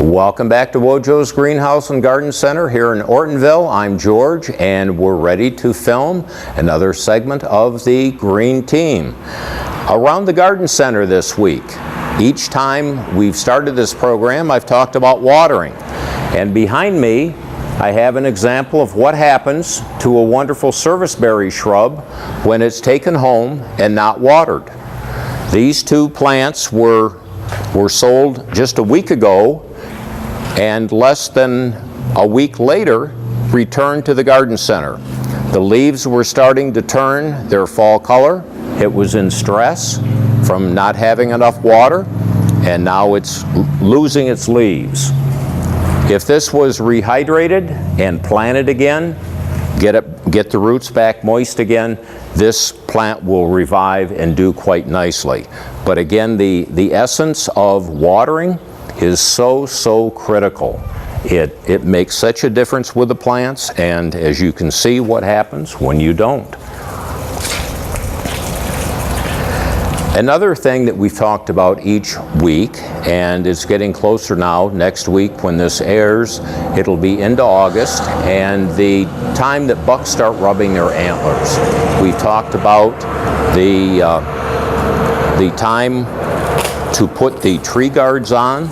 Welcome back to Wojo's Greenhouse and Garden Center here in Ortonville. I'm George, and we're ready to film another segment of the Green Team. Around the Garden Center this week, each time we've started this program, I've talked about watering. And behind me, I have an example of what happens to a wonderful serviceberry shrub when it's taken home and not watered. These two plants were sold just a week ago, and less than a week later returned to the garden center. The leaves were starting to turn their fall color. It was in stress from not having enough water, and now it's losing its leaves. If this was rehydrated and planted again, get the roots back moist again, this plant will revive and do quite nicely. But again, the essence of watering is so critical. It makes such a difference with the plants, and as you can see what happens when you don't. Another thing that we've talked about each week, and it's getting closer now, next week when this airs, it'll be into August, and the time that bucks start rubbing their antlers. We've talked about the time to put the tree guards on.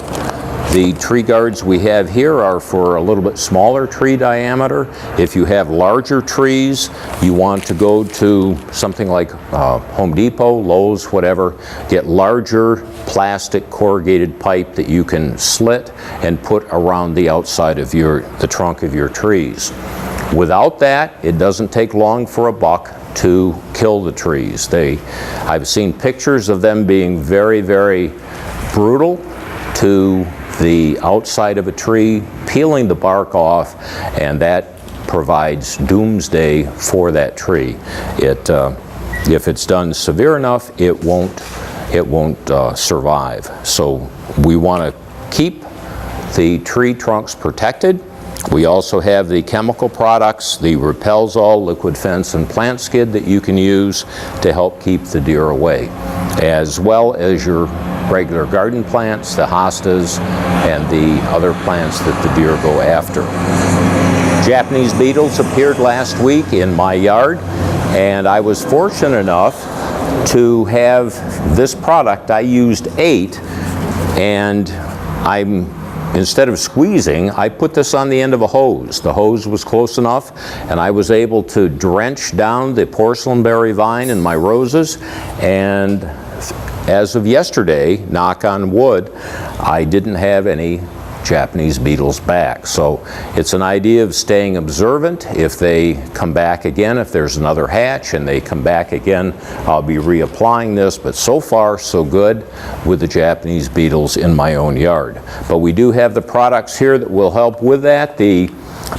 The tree guards we have here are for a little bit smaller tree diameter. If you have larger trees, you want to go to something like Home Depot, Lowe's, whatever, get larger plastic corrugated pipe that you can slit and put around the outside of the trunk of your trees. Without that, it doesn't take long for a buck to kill the trees. I've seen pictures of them being very brutal to the outside of a tree, peeling the bark off, and that provides doomsday for that tree. If it's done severe enough, it won't survive. So we want to keep the tree trunks protected. We also have the chemical products, the Repels-All liquid fence and plant skid that you can use to help keep the deer away, as well as your regular garden plants, the hostas, and the other plants that the deer go after. Japanese beetles appeared last week in my yard, and I was fortunate enough to have this product. I used 8, and instead of squeezing, I put this on the end of a hose. The hose was close enough, and I was able to drench down the porcelain berry vine in my roses, and as of yesterday, knock on wood, I didn't have any Japanese beetles back. So it's an idea of staying observant. If they come back again, if there's another hatch and they come back again, I'll be reapplying this, but so far so good with the Japanese beetles in my own yard. But we do have the products here that will help with that. The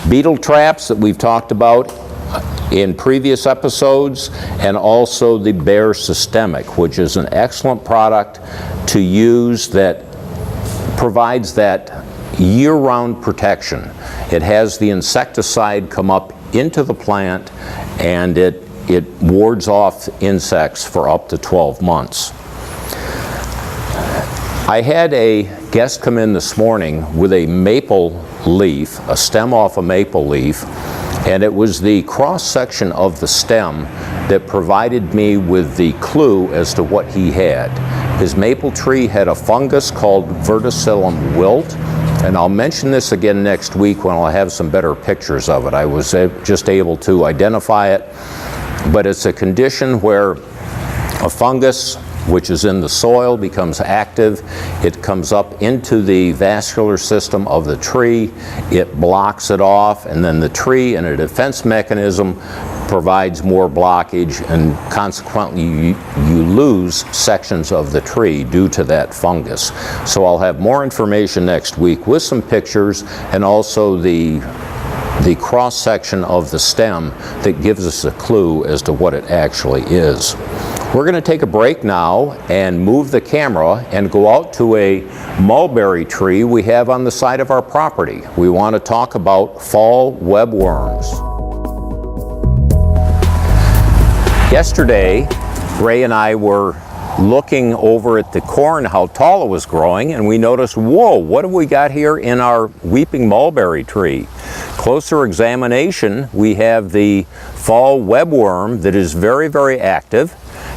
beetle traps that we've talked about in previous episodes, and also the Bear Systemic, which is an excellent product to use that provides that year-round protection. It has the insecticide come up into the plant, and it wards off insects for up to 12 months. I had a guest come in this morning with a maple leaf, a stem off a maple leaf, and it was the cross-section of the stem that provided me with the clue as to what he had. His maple tree had a fungus called verticillum wilt, and I'll mention this again next week when I'll have some better pictures of it. I was just able to identify it, but it's a condition where a fungus which is in the soil becomes active. It comes up into the vascular system of the tree. It blocks it off, and then the tree, in a defense mechanism, provides more blockage, and consequently you lose sections of the tree due to that fungus. So I'll have more information next week with some pictures, and also the cross-section of the stem that gives us a clue as to what it actually is. We're going to take a break now and move the camera and go out to a mulberry tree we have on the side of our property. We want to talk about fall webworms. Yesterday, Ray and I were looking over at the corn, how tall it was growing, and we noticed, whoa, what have we got here in our weeping mulberry tree? Closer examination, we have the fall webworm that is very, very active.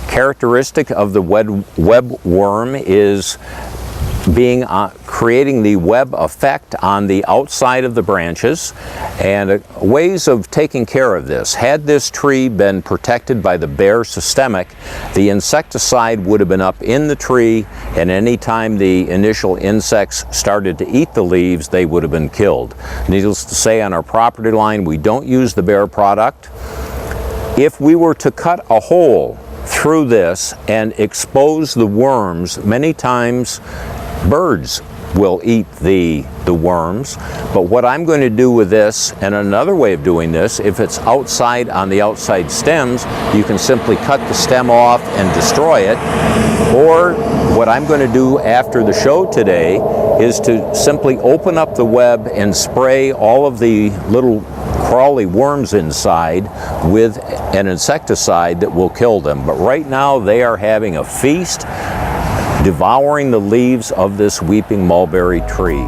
Characteristic of the webworm is creating the web effect on the outside of the branches, and ways of taking care of this. Had this tree been protected by the bare systemic, the insecticide would have been up in the tree, and any time the initial insects started to eat the leaves, they would have been killed. Needless to say, on our property line, we don't use the bare product. If we were to cut a hole through this and expose the worms, many times birds will eat the worms. But what I'm going to do with this, and another way of doing this, if it's outside on the outside stems, you can simply cut the stem off and destroy it. Or what I'm going to do after the show today is to simply open up the web and spray all of the little crawly worms inside with an insecticide that will kill them. But right now they are having a feast, devouring the leaves of this weeping mulberry tree.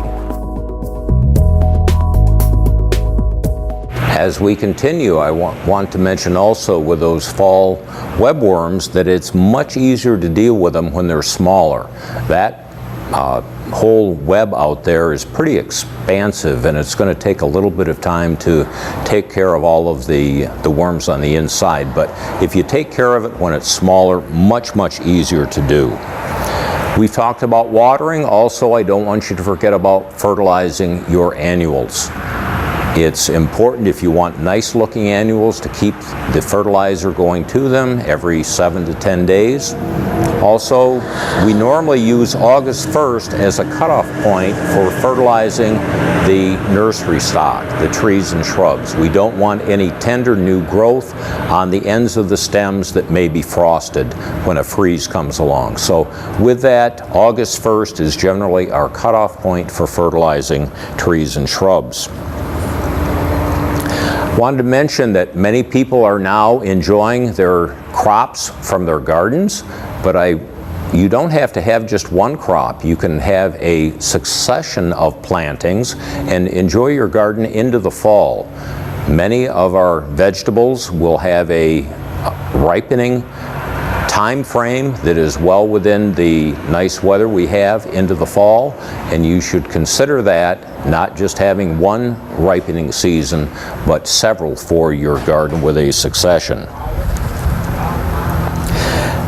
As we continue, I want to mention also with those fall webworms that it's much easier to deal with them when they're smaller. That whole web out there is pretty expansive, and it's going to take a little bit of time to take care of all of the worms on the inside. But if you take care of it when it's smaller, much, much easier to do. We've talked about watering. Also, I don't want you to forget about fertilizing your annuals. It's important, if you want nice looking annuals, to keep the fertilizer going to them every 7 to 10 days. Also, we normally use August 1st as a cutoff point for fertilizing the nursery stock, the trees and shrubs. We don't want any tender new growth on the ends of the stems that may be frosted when a freeze comes along. So with that, August 1st is generally our cutoff point for fertilizing trees and shrubs. Wanted to mention that many people are now enjoying their crops from their gardens, but you don't have to have just one crop. You can have a succession of plantings and enjoy your garden into the fall. Many of our vegetables will have a ripening time frame that is well within the nice weather we have into the fall, and you should consider that not just having one ripening season, but several for your garden with a succession.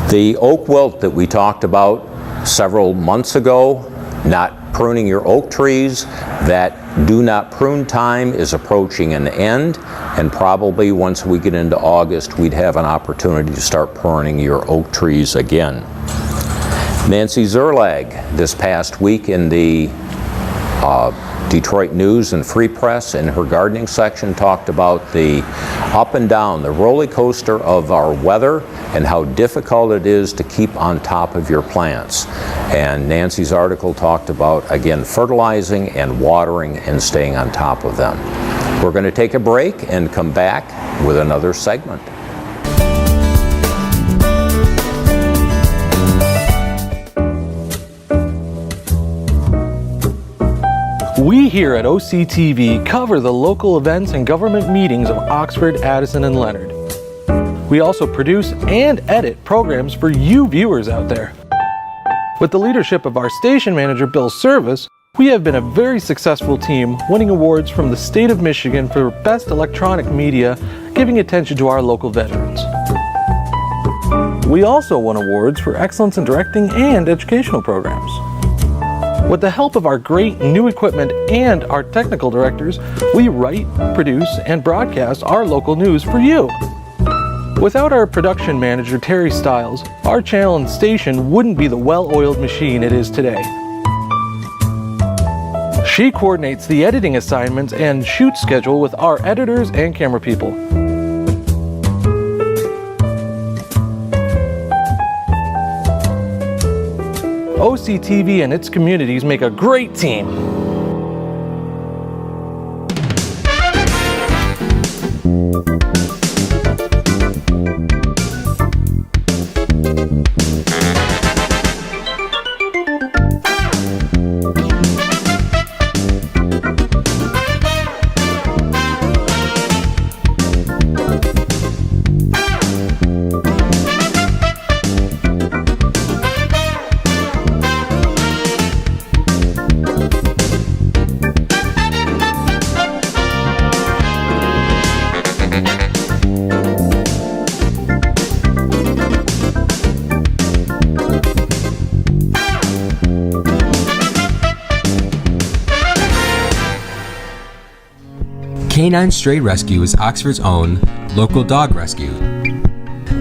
The oak wilt that we talked about several months ago, not pruning your oak trees, that do not prune time is approaching an end, and probably once we get into August, we'd have an opportunity to start pruning your oak trees again. Nancy Zerlag this past week in the Detroit News and Free Press in her gardening section talked about the up and down, the roller coaster of our weather and how difficult it is to keep on top of your plants. And Nancy's article talked about, again, fertilizing and watering and staying on top of them. We're going to take a break and come back with another segment. We here at OCTV cover the local events and government meetings of Oxford, Addison, and Leonard. We also produce and edit programs for you viewers out there. With the leadership of our station manager, Bill Service, we have been a very successful team, winning awards from the state of Michigan for Best Electronic Media, giving attention to our local veterans. We also won awards for excellence in directing and educational programs. With the help of our great new equipment and our technical directors, we write, produce, and broadcast our local news for you. Without our production manager, Terry Stiles, our channel and station wouldn't be the well-oiled machine it is today. She coordinates the editing assignments and shoot schedule with our editors and camera people. OCTV and its communities make a great team. Canine Stray Rescue is Oxford's own local dog rescue.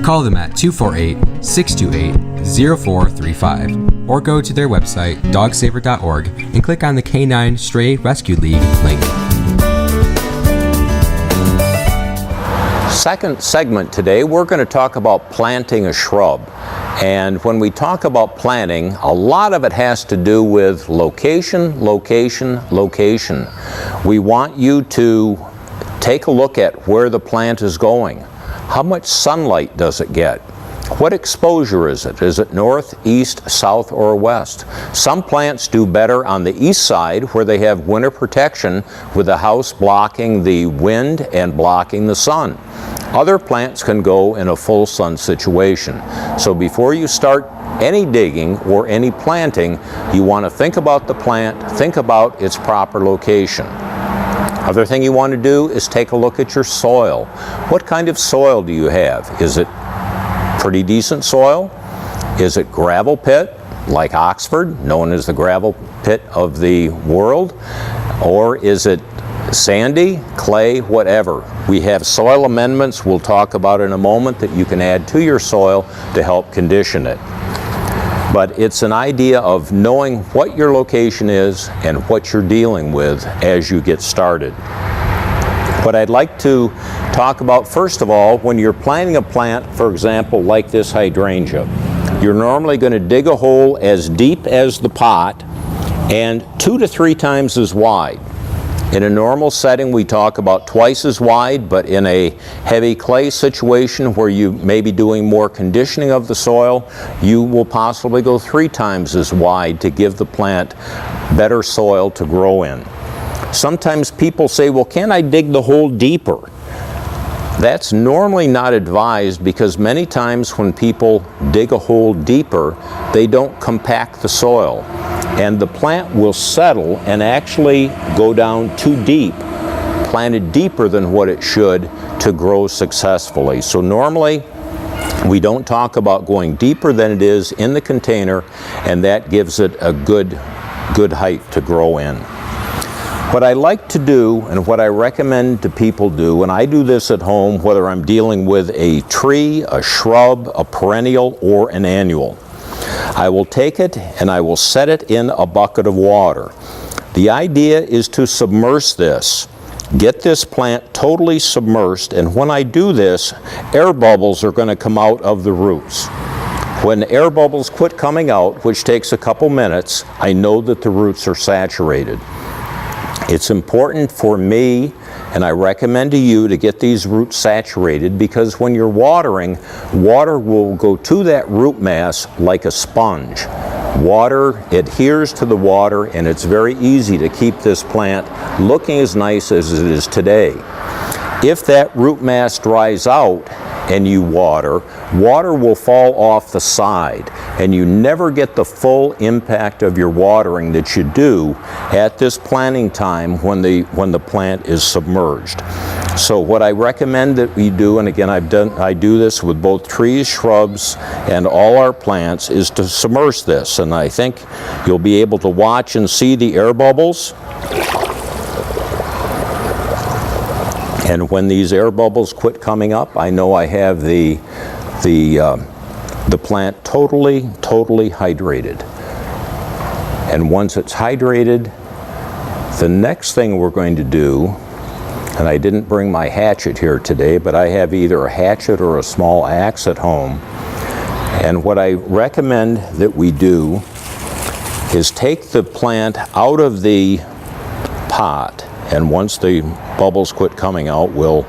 Call them at 248-628-0435 or go to their website dogsaver.org and click on the Canine Stray Rescue League link. Second segment today, we're going to talk about planting a shrub. And when we talk about planting, a lot of it has to do with location, location, location. We want you to take a look at where the plant is going. How much sunlight does it get? What exposure is it? Is it north, east, south, or west? Some plants do better on the east side where they have winter protection with the house blocking the wind and blocking the sun. Other plants can go in a full sun situation. So before you start any digging or any planting, you want to think about the plant, think about its proper location. Other thing you want to do is take a look at your soil. What kind of soil do you have? Is it pretty decent soil? Is it gravel pit, like Oxford, known as the gravel pit of the world? Or is it sandy, clay, whatever? We have soil amendments we'll talk about in a moment that you can add to your soil to help condition it. But it's an idea of knowing what your location is and what you're dealing with as you get started. What I'd like to talk about first of all, when you're planting a plant, for example, like this hydrangea, you're normally going to dig a hole as deep as the pot and 2 to 3 times as wide. In a normal setting, we talk about twice as wide, but in a heavy clay situation where you may be doing more conditioning of the soil, you will possibly go 3 times as wide to give the plant better soil to grow in. Sometimes people say, well, can I dig the hole deeper? That's normally not advised because many times when people dig a hole deeper, they don't compact the soil. And the plant will settle and actually go down too deep, planted deeper than what it should to grow successfully. So normally, we don't talk about going deeper than it is in the container, and that gives it a good height to grow in. What I like to do and what I recommend to people do, and I do this at home whether I'm dealing with a tree, a shrub, a perennial, or an annual, I will take it and I will set it in a bucket of water. The idea is to submerge this. Get this plant totally submerged, and when I do this, air bubbles are going to come out of the roots. When air bubbles quit coming out, which takes a couple minutes, I know that the roots are saturated. It's important for me, and I recommend to you, to get these roots saturated because when you're watering, water will go to that root mass like a sponge. Water adheres to the water, and it's very easy to keep this plant looking as nice as it is today. If that root mass dries out and you water, water will fall off the side, and you never get the full impact of your watering that you do at this planting time when the plant is submerged. So what I recommend that we do, and again I do this with both trees, shrubs, and all our plants, is to submerge this, and I think you'll be able to watch and see the air bubbles. And when these air bubbles quit coming up, I know I have the plant totally hydrated. And once it's hydrated, the next thing we're going to do, and I didn't bring my hatchet here today, but I have either a hatchet or a small axe at home. And what I recommend that we do is take the plant out of the pot, and once the bubbles quit coming out, we'll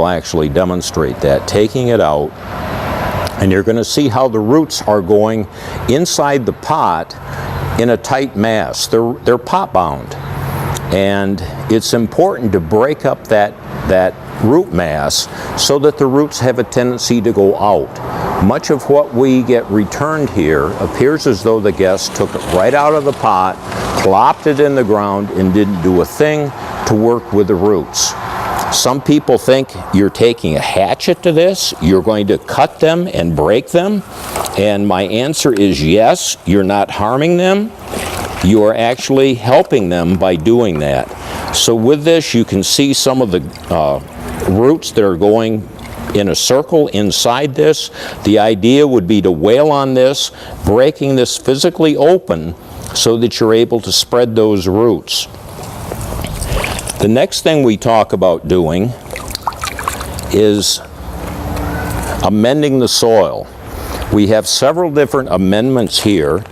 actually demonstrate that. Taking it out, and you're going to see how the roots are going inside the pot in a tight mass. They're pot bound, and it's important to break up that root mass so that the roots have a tendency to go out. Much of what we get returned here appears as though the guest took it right out of the pot, plopped it in the ground, and didn't do a thing to work with the roots. Some people think you're taking a hatchet to this, you're going to cut them and break them, and my answer is yes, you're not harming them, you are actually helping them by doing that. So with this, you can see some of the roots that are going in a circle inside this. The idea would be to wail on this, breaking this physically open so that you're able to spread those roots. The next thing we talk about doing is amending the soil. We have several different amendments here.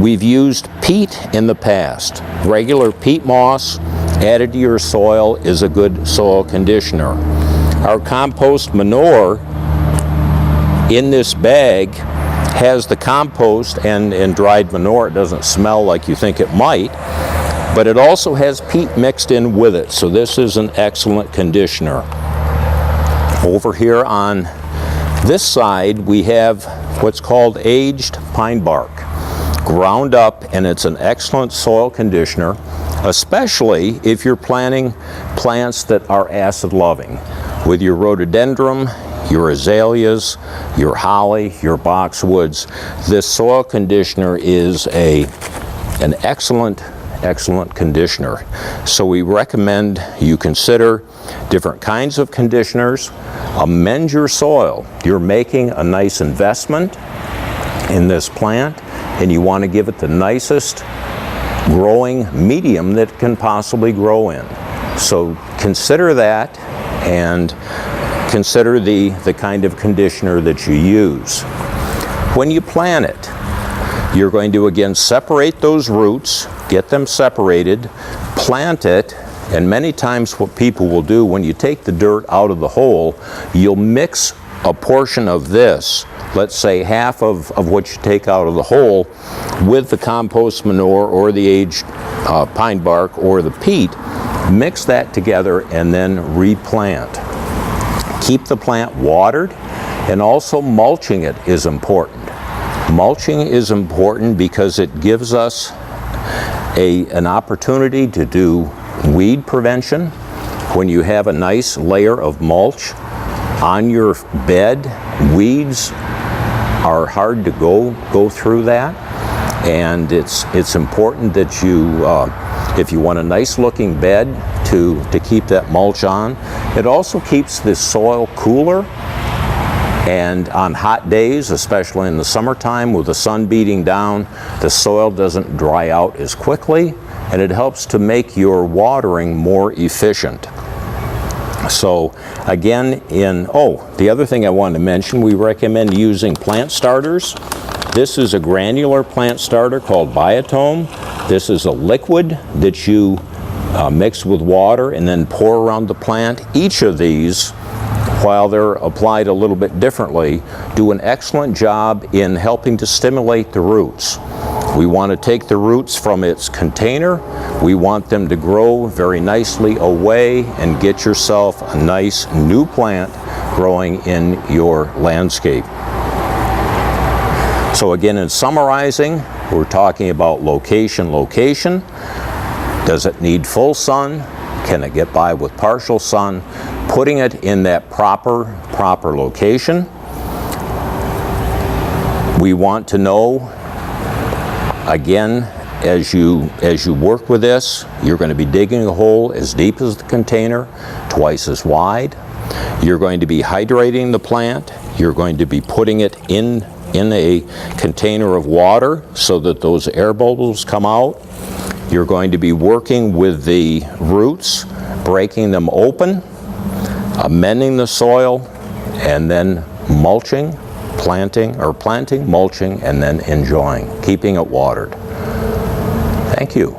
We've used peat in the past. Regular peat moss added to your soil is a good soil conditioner. Our compost manure in this bag has the compost and dried manure. It doesn't smell like you think it might, but it also has peat mixed in with it, so this is an excellent conditioner. Over here on this side, we have what's called aged pine bark, ground up, and it's an excellent soil conditioner, especially if you're planting plants that are acid-loving. With your rhododendron, your azaleas, your holly, your boxwoods, this soil conditioner is an excellent conditioner. So we recommend you consider different kinds of conditioners. Amend your soil. You're making a nice investment in this plant, and you want to give it the nicest growing medium that it can possibly grow in. So consider that, and consider the kind of conditioner that you use. When you plant it, you're going to again separate those roots, get them separated, plant it, and many times what people will do when you take the dirt out of the hole, you'll mix a portion of this, let's say half of what you take out of the hole, with the compost manure or the aged pine bark or the peat, mix that together and then replant. Keep the plant watered, and also mulching it is important. Mulching is important because it gives us an opportunity to do weed prevention. When you have a nice layer of mulch on your bed, weeds are hard to go through that, and it's important that you, if you want a nice looking bed, to keep that mulch on. It also keeps the soil cooler, and on hot days, especially in the summertime with the sun beating down, the soil doesn't dry out as quickly, and it helps to make your watering more efficient. So again, the other thing I wanted to mention, we recommend using plant starters. This is a granular plant starter called Biotome. This is a liquid that you mix with water and then pour around the plant. Each of these, while they're applied a little bit differently, do an excellent job in helping to stimulate the roots. We want to take the roots from its container. We want them to grow very nicely away and get yourself a nice new plant growing in your landscape. So again, in summarizing, we're talking about location. Does it need full sun? Can it get by with partial sun? Putting it in that proper location. We want to know, again, as you work with this, you're going to be digging a hole as deep as the container, twice as wide. You're going to be hydrating the plant. You're going to be putting it in a container of water so that those air bubbles come out. You're going to be working with the roots, breaking them open, amending the soil, and then mulching, planting, mulching, and then enjoying, keeping it watered. Thank you.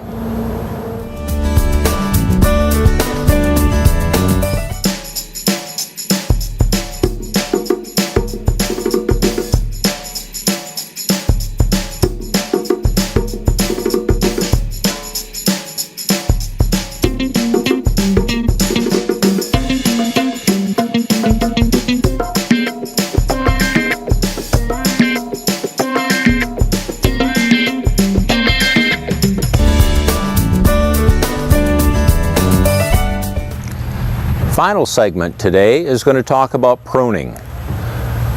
Final segment today is going to talk about pruning.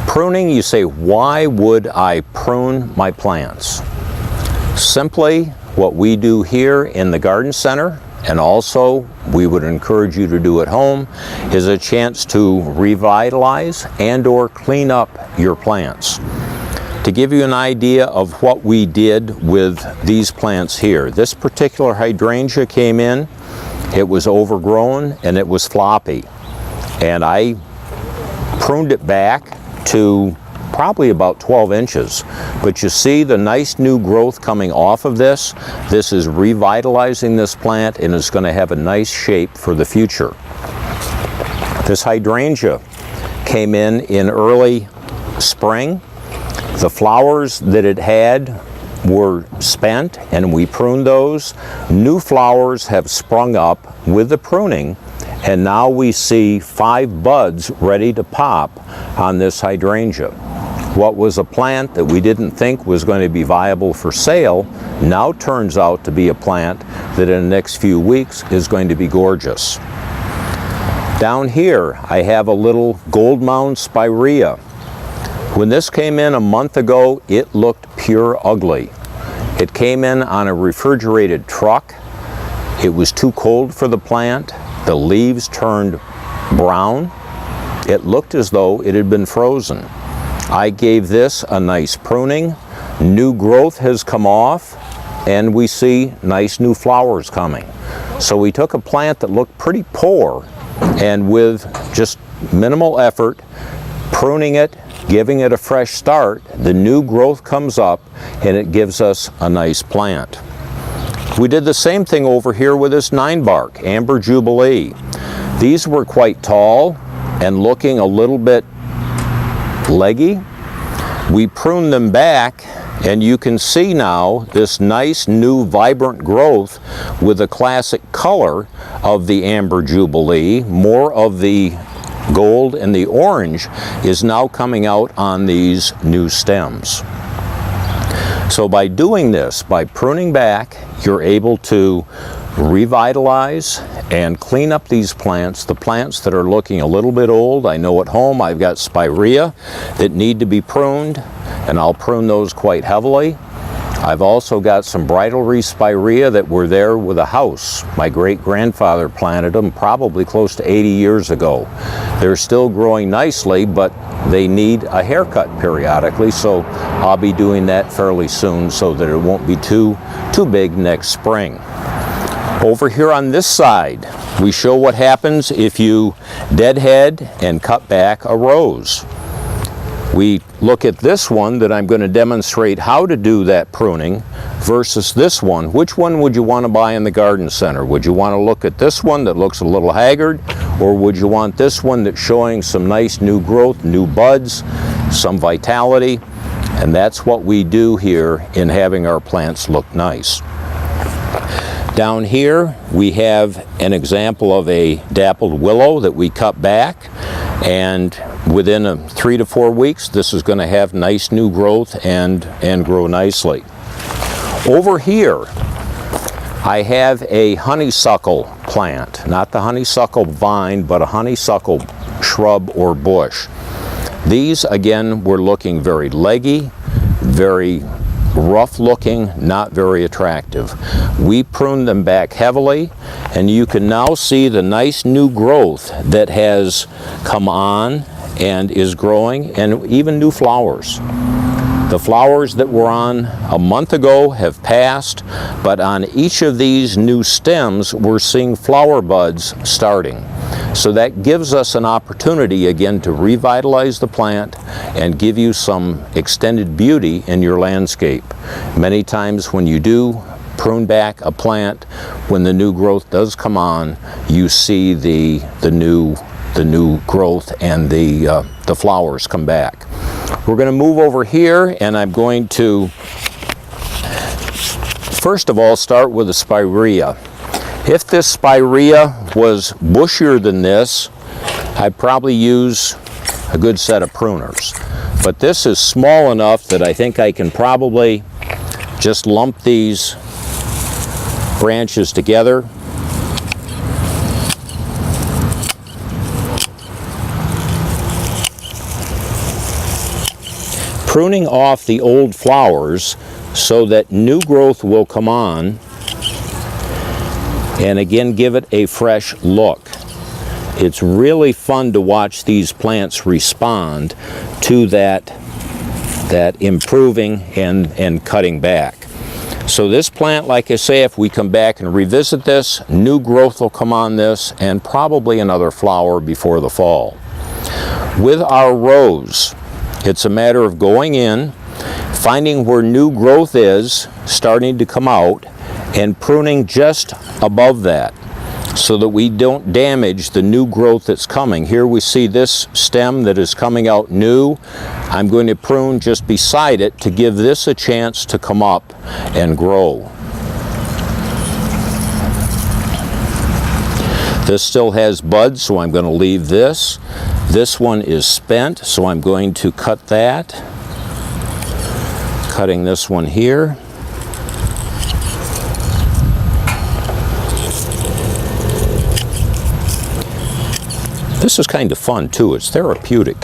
Pruning, you say, why would I prune my plants? Simply, what we do here in the garden center and also we would encourage you to do at home, is a chance to revitalize and or clean up your plants. To give you an idea of what we did with these plants here, this particular hydrangea came in, it was overgrown and it was floppy, and I pruned it back to probably about 12 inches. But you see the nice new growth coming off of this. This is revitalizing this plant and it's going to have a nice shape for the future. This hydrangea came in early spring. The flowers that it had were spent and we pruned those. New flowers have sprung up with the pruning, and now we see 5 buds ready to pop on this hydrangea. What was a plant that we didn't think was going to be viable for sale now turns out to be a plant that in the next few weeks is going to be gorgeous. Down here I have a little gold mound spirea. When this came in a month ago, it looked pure ugly. It came in on a refrigerated truck. It was too cold for the plant. The leaves turned brown. It looked as though it had been frozen. I gave this a nice pruning. New growth has come off and we see nice new flowers coming. So we took a plant that looked pretty poor and with just minimal effort, pruning it, giving it a fresh start, the new growth comes up and it gives us a nice plant. We did the same thing over here with this 9-bark, Amber Jubilee. These were quite tall and looking a little bit leggy. We pruned them back and you can see now this nice new vibrant growth with the classic color of the Amber Jubilee. More of the gold and the orange is now coming out on these new stems. So by doing this, by pruning back, you're able to revitalize and clean up these plants, the plants that are looking a little bit old. I know at home I've got spirea that need to be pruned, and I'll prune those quite heavily. I've also got some bridal wreath spirea that were there with a house. My great-grandfather planted them probably close to 80 years ago. They're still growing nicely, but they need a haircut periodically, so I'll be doing that fairly soon so that it won't be too big next spring. Over here on this side, we show what happens if you deadhead and cut back a rose. We look at this one that I'm going to demonstrate how to do that pruning versus this one. Which one would you want to buy in the garden center? Would you want to look at this one that looks a little haggard, or would you want this one that's showing some nice new growth, new buds, some vitality? And that's what we do here in having our plants look nice. Down here we have an example of a dappled willow that we cut back, and within 3 to 4 weeks this is going to have nice new growth and grow nicely. Over here I have a honeysuckle plant, not the honeysuckle vine, but a honeysuckle shrub or bush. These again were looking very leggy, very rough looking, not very attractive. We pruned them back heavily, and you can now see the nice new growth that has come on and is growing, and even new flowers. The flowers that were on a month ago have passed, but on each of these new stems we're seeing flower buds starting. So that gives us an opportunity again to revitalize the plant and give you some extended beauty in your landscape. Many times when you do prune back a plant, when the new growth does come on, you see the new growth and the flowers come back. We're going to move over here, and I'm going to first of all start with the spirea. If this spirea was bushier than this, I'd probably use a good set of pruners. But this is small enough that I think I can probably just lump these branches together. Pruning off the old flowers so that new growth will come on. and again give it a fresh look. It's really fun to watch these plants respond to that improving and cutting back. So this plant, like I say, if we come back and revisit this, new growth will come on this and probably another flower before the fall. With our rose, it's a matter of going in, finding where new growth is starting to come out, and pruning just above that so that we don't damage the new growth that's coming. Here we see this stem that is coming out new. I'm going to prune just beside it to give this a chance to come up and grow. This still has buds, so I'm going to leave this. This one is spent, so I'm going to cut that. Cutting this one here. This is kind of fun too, it's therapeutic.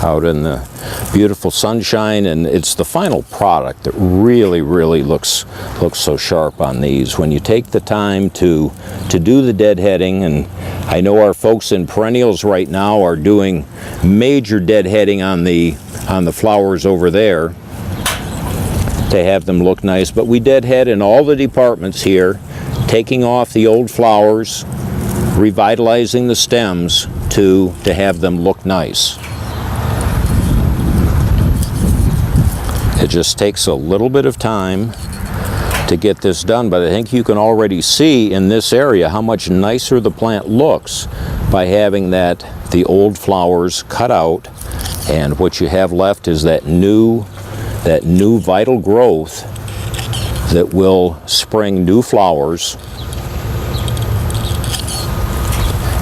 Out in the beautiful sunshine, and it's the final product that really looks so sharp on these. When you take the time to do the deadheading, and I know our folks in perennials right now are doing major deadheading on the flowers over there to have them look nice, but we deadhead in all the departments here, taking off the old flowers, revitalizing the stems to have them look nice. It just takes a little bit of time to get this done, but I think you can already see in this area how much nicer the plant looks by having the old flowers cut out, and what you have left is that new vital growth that will spring new flowers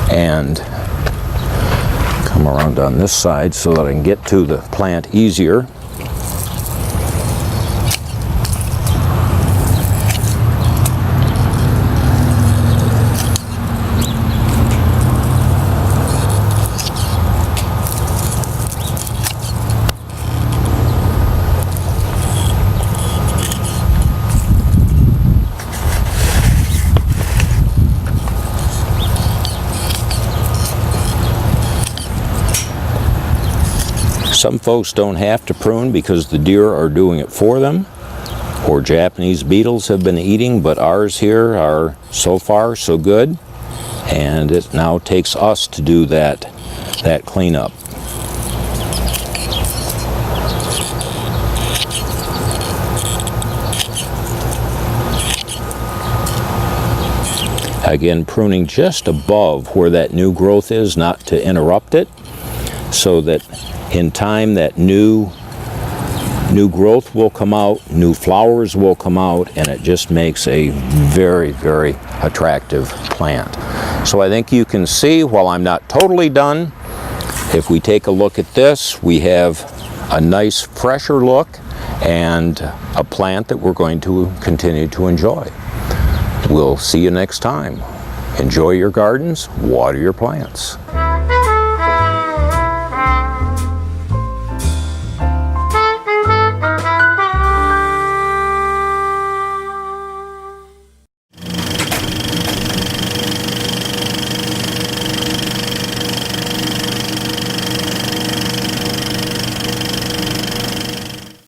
and come around on this side so that I can get to the plant easier. Some folks don't have to prune because the deer are doing it for them, or Japanese beetles have been eating, but ours here are so far so good, and it now takes us to do that cleanup. Again, pruning just above where that new growth is, not to interrupt it, so that in time that new growth will come out, new flowers will come out, and it just makes a very attractive plant. So I think you can see, while I'm not totally done, if we take a look at this, we have a nice fresher look and a plant that we're going to continue to enjoy. We'll see you next time. Enjoy your gardens, water your plants.